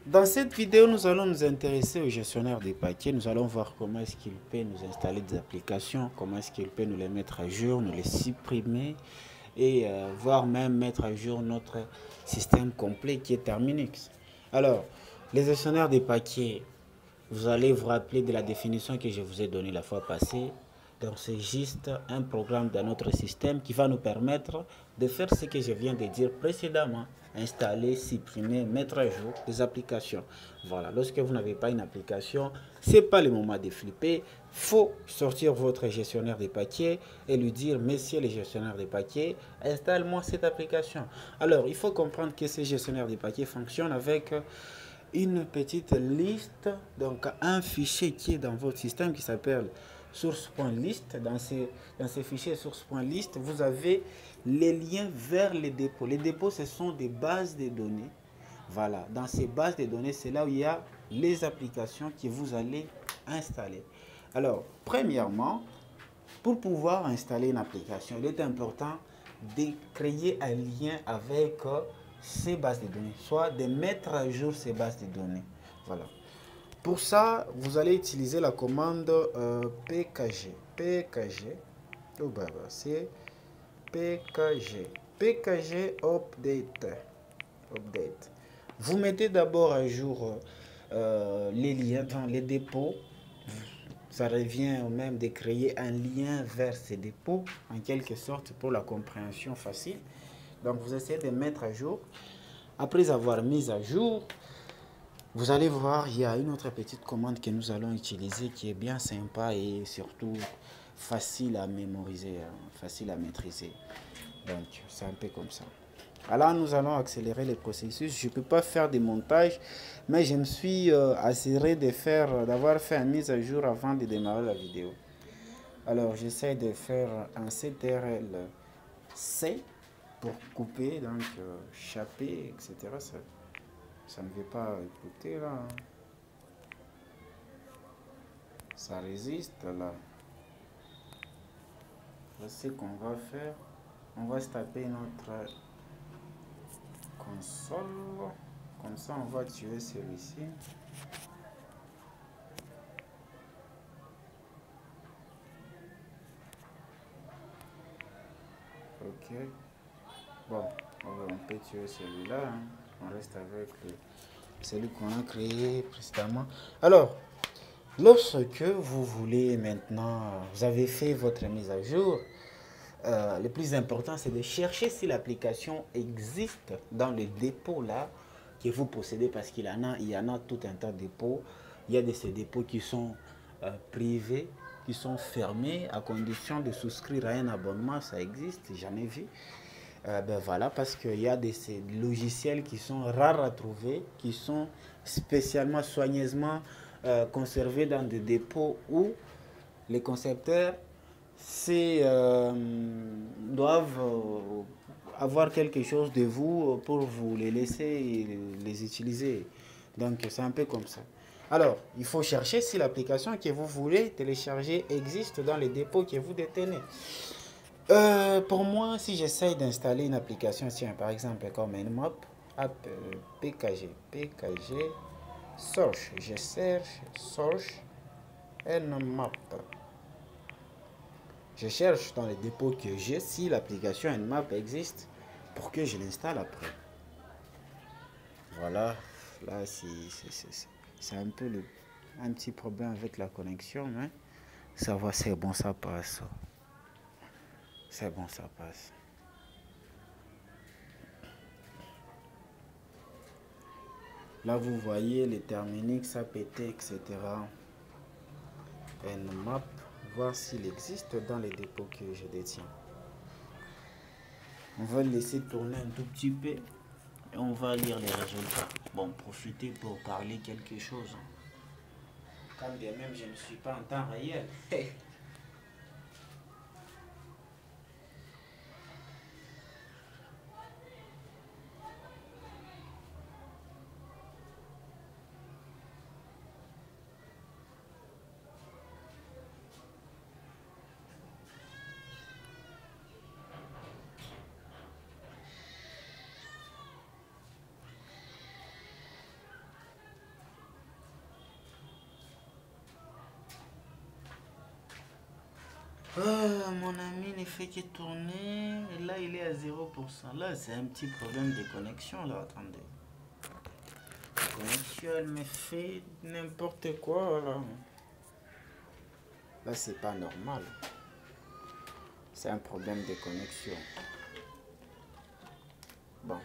Dans cette vidéo, nous allons nous intéresser au gestionnaire des paquets. Nous allons voir comment est-ce qu'il peut nous installer des applications, comment est-ce qu'il peut nous les mettre à jour, nous les supprimer et voire même mettre à jour notre système complet qui est Terminix. Alors, les gestionnaires des paquets, vous allez vous rappeler de la définition que je vous ai donnée la fois passée. Donc c'est juste un programme dans notre système qui va nous permettre de faire ce que je viens de dire précédemment. Installer, supprimer, mettre à jour des applications. Voilà, lorsque vous n'avez pas une application, ce n'est pas le moment de flipper. Il faut sortir votre gestionnaire des paquets et lui dire, monsieur le gestionnaire des paquets, installe-moi cette application. Alors, il faut comprendre que ce gestionnaire des paquets fonctionne avec une petite liste, donc un fichier qui est dans votre système qui s'appelle source.list. Dans ces fichiers source.list, vous avez les liens vers les dépôts. Les dépôts, ce sont des bases de données. Voilà, dans ces bases de données, c'est là où il y a les applications que vous allez installer. Alors, premièrement, pour pouvoir installer une application, il est important de créer un lien avec ces bases de données, soit de mettre à jour ces bases de données. Voilà. Pour ça, vous allez utiliser la commande pkg. pkg, oh bah, c'est pkg update. Vous mettez d'abord à jour les liens dans les dépôts. Ça revient au même de créer un lien vers ces dépôts, en quelque sorte, pour la compréhension facile. Donc, vous essayez de mettre à jour. Après avoir mis à jour, vous allez voir, il y a une autre petite commande que nous allons utiliser qui est bien sympa et surtout facile à mémoriser, facile à maîtriser. Donc, c'est un peu comme ça. Alors, nous allons accélérer le processus. Je ne peux pas faire des montages, mais je me suis assuré d'avoir fait une mise à jour avant de démarrer la vidéo. Alors, j'essaie de faire un CTRL-C pour couper, donc chaper, etc. Ça ne veut pas écouter là. Ça résiste là. Là, ce qu'on va faire, on va se taper notre console. Comme ça, on va tuer celui-ci. Ok. Bon, on peut tuer celui-là. Hein. On reste avec celui qu'on a créé précédemment. Alors, lorsque vous voulez maintenant, vous avez fait votre mise à jour, le plus important, c'est de chercher si l'application existe dans le dépôt là que vous possédez, parce il y en a tout un tas de dépôts. Il y a de ces dépôts qui sont privés, qui sont fermés à condition de souscrire à un abonnement. Ça existe, j'en ai vu. Ben voilà, parce qu'il y a ces logiciels qui sont rares à trouver, qui sont spécialement soigneusement conservés dans des dépôts où les concepteurs doivent avoir quelque chose de vous pour vous les laisser et les utiliser. Donc c'est un peu comme ça. Alors, il faut chercher si l'application que vous voulez télécharger existe dans les dépôts que vous détenez. Pour moi, si j'essaye d'installer une application, tiens, par exemple comme Nmap, pkg, search, je cherche, search, Nmap. Je cherche dans les dépôts que j'ai si l'application Nmap existe pour que je l'installe après. Voilà, là c'est un peu un petit problème avec la connexion, mais ça va, c'est bon, ça passe. C'est bon, ça passe. Là, vous voyez les Terminix, APT, etc. Nmap, voir s'il existe dans les dépôts que je détiens. On va le laisser tourner un tout petit peu et on va lire les résultats. Bon, profitez pour parler quelque chose. Quand bien même je ne suis pas en temps réel. Mon ami ne fait que tourner. Et là, il est à 0%. Là, c'est un petit problème de connexion. Là, attendez. La connexion, elle me fait n'importe quoi. Là, c'est pas normal. C'est un problème de connexion. Bon.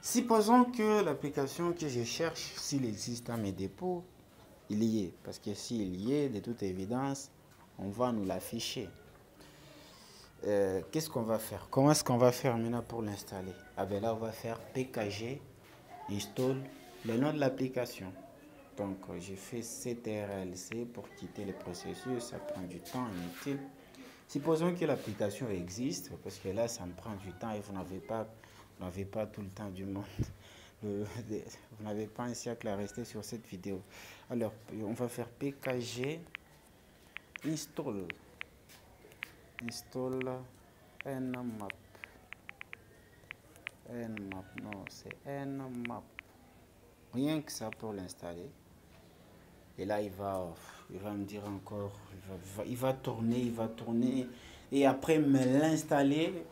Supposons que l'application que je cherche, s'il existe dans mes dépôts, il y est. Parce que s'il y est, de toute évidence, on va nous l'afficher. Qu'est-ce qu'on va faire? Comment est-ce qu'on va faire maintenant pour l'installer? Ah ben là, on va faire pkg install le nom de l'application. Donc, j'ai fait ctrlc pour quitter le processus. Ça prend du temps inutile. Supposons que l'application existe, parce que là, ça me prend du temps et vous n'avez pas tout le temps du monde. Vous n'avez pas un siècle à rester sur cette vidéo. Alors, on va faire pkg install nmap. Non, c'est nmap. Rien que ça pour l'installer. Et là, il va me dire encore, il va tourner. Et après, me l'installer.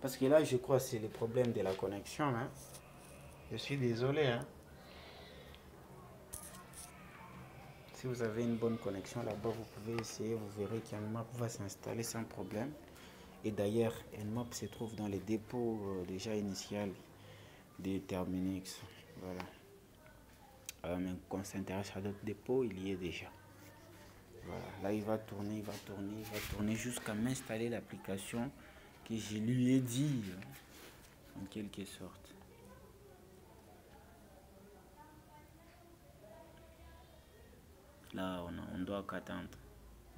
Parce que là, je crois que c'est le problème de la connexion. Hein. Je suis désolé. Hein. Si vous avez une bonne connexion là-bas, vous pouvez essayer. Vous verrez qu'Nmap va s'installer sans problème. Et d'ailleurs, Nmap se trouve dans les dépôts déjà initial des Terminix. Voilà. Mais quand on s'intéresse à d'autres dépôts, il y est déjà. Voilà. Là, il va tourner jusqu'à m'installer l'application que je lui ai dit, en quelque sorte. Là, on doit qu'attendre.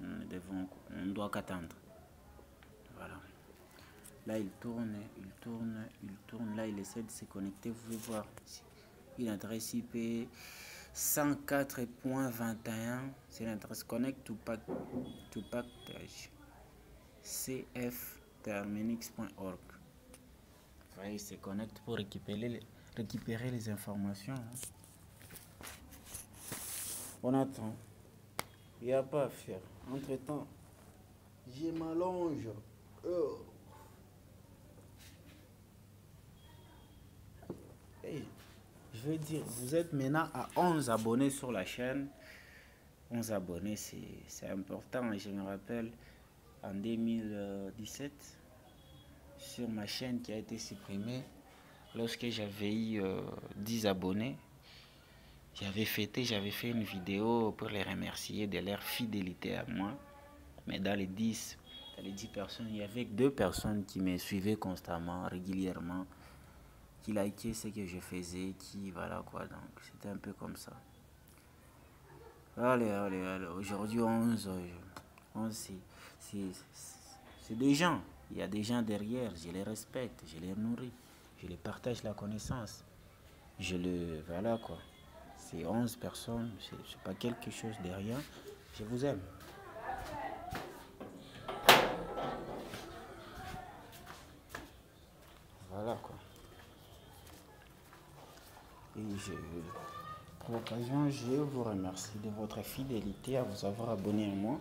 On doit qu'attendre. Voilà. Là, il tourne. Là, il essaie de se connecter. Vous pouvez voir une adresse IP 104.21. C'est l'adresse connect to package cfterminix.org. Il se connecte pour récupérer les informations. On attend. Il n'y a pas à faire. Entre-temps, je m'allonge. Oh. Hey, je veux dire, vous êtes maintenant à 11 abonnés sur la chaîne. 11 abonnés, c'est important. Je me rappelle, en 2017, sur ma chaîne qui a été supprimée, lorsque j'avais eu 10 abonnés, j'avais fait une vidéo pour les remercier de leur fidélité à moi. Mais dans les 10 personnes, il y avait 2 personnes qui me suivaient constamment, régulièrement, qui likaient ce que je faisais, qui voilà quoi. Donc c'était un peu comme ça. Allez. Aujourd'hui 11 c'est des gens. Il y a des gens derrière, je les respecte, je les nourris, je les partage la connaissance. Voilà quoi. C'est 11 personnes, c'est pas quelque chose de rien. Je vous aime. Voilà quoi. Et pour l'occasion, je vous remercie de votre fidélité à vous avoir abonné à moi.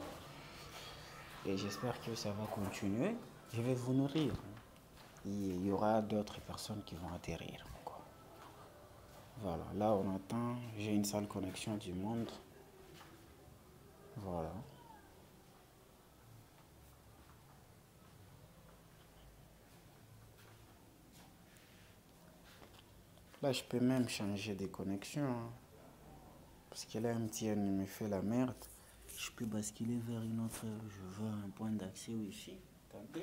Et j'espère que ça va continuer. Je vais vous nourrir. Et il y aura d'autres personnes qui vont atterrir. Voilà, là on attend. J'ai une sale connexion du monde. Voilà. Là, je peux même changer de connexion. Hein. Parce que là, MTN me fait la merde. Je peux basculer vers une autre. Je veux un point d'accès Wi-Fi. Tant pis.